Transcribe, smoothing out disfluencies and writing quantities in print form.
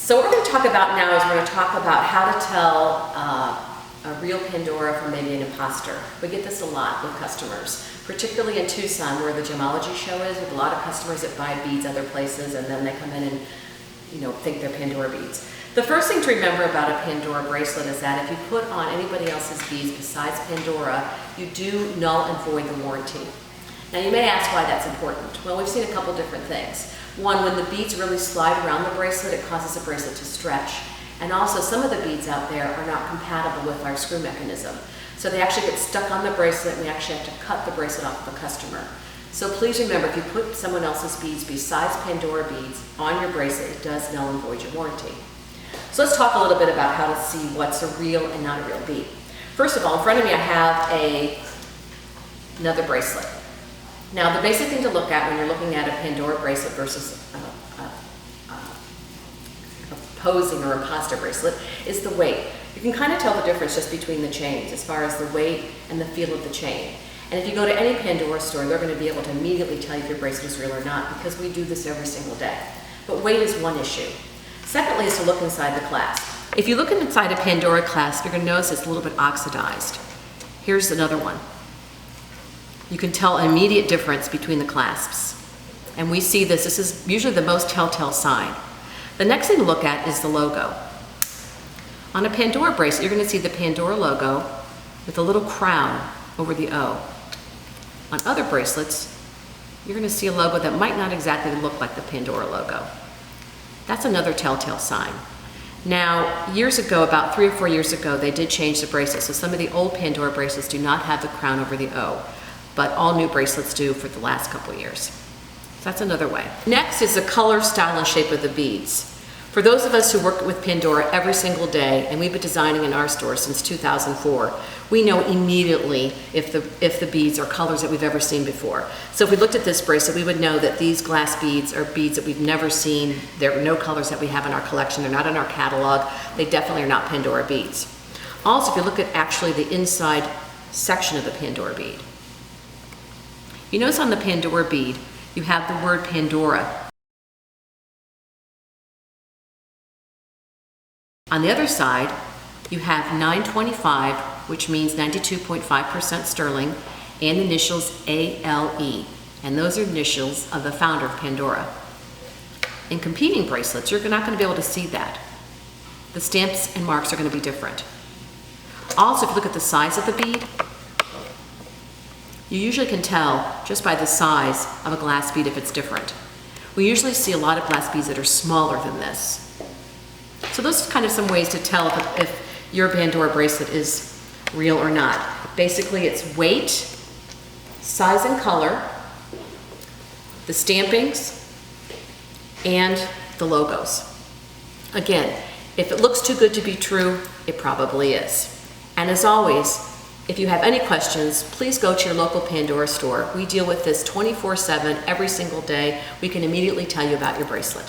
So what we're going to talk about now is we're going to talk about how to tell a real Pandora from maybe an imposter. We get this a lot with customers, particularly in Tucson where the gemology show is, with a lot of customers that buy beads other places and then they come in and think they're Pandora beads. The first thing to remember about a Pandora bracelet is that if you put on anybody else's beads besides Pandora, you do null and void the warranty. Now you may ask why that's important. Well, we've seen a couple different things. One, when the beads really slide around the bracelet, it causes the bracelet to stretch. And also some of the beads out there are not compatible with our screw mechanism. So they actually get stuck on the bracelet and we actually have to cut the bracelet off the customer. So please remember, if you put someone else's beads besides Pandora beads on your bracelet, it does null and void your warranty. So let's talk a little bit about how to see what's a real and not a real bead. First of all, in front of me I have another bracelet. Now the basic thing to look at when you're looking at a Pandora bracelet versus a posing or imposter bracelet is the weight. You can kind of tell the difference just between the chains as far as the weight and the feel of the chain. And if you go to any Pandora store, they're going to be able to immediately tell you if your bracelet is real or not because we do this every single day. But weight is one issue. Secondly is to look inside the clasp. If you look inside a Pandora clasp, you're going to notice it's a little bit oxidized. Here's another one. You can tell an immediate difference between the clasps. And we see this. This is usually the most telltale sign. The next thing to look at is the logo. On a Pandora bracelet, you're going to see the Pandora logo with a little crown over the O. On other bracelets, you're going to see a logo that might not exactly look like the Pandora logo. That's another telltale sign. Now, years ago, about 3 or 4 years ago, they did change the bracelet. So some of the old Pandora bracelets do not have the crown over the O, but all new bracelets do for the last couple of years. So that's another way. Next is the color, style, and shape of the beads. For those of us who work with Pandora every single day, and we've been designing in our store since 2004, we know immediately if the beads are colors that we've ever seen before. So if we looked at this bracelet, we would know that these glass beads are beads that we've never seen. There are no colors that we have in our collection. They're not in our catalog. They definitely are not Pandora beads. Also, if you look at actually the inside section of the Pandora bead, you notice on the Pandora bead, you have the word Pandora. On the other side, you have 925, which means 92.5% sterling, and initials ALE. And those are initials of the founder of Pandora. In competing bracelets, you're not going to be able to see that. The stamps and marks are going to be different. Also, if you look at the size of the bead, you usually can tell just by the size of a glass bead if it's different. We usually see a lot of glass beads that are smaller than this. So those are kind of some ways to tell if your Pandora bracelet is real or not. Basically, it's weight, size and color, the stampings, and the logos. Again, if it looks too good to be true, it probably is. And as always, if you have any questions, please go to your local Pandora store. We deal with this 24/7 every single day. We can immediately tell you about your bracelet.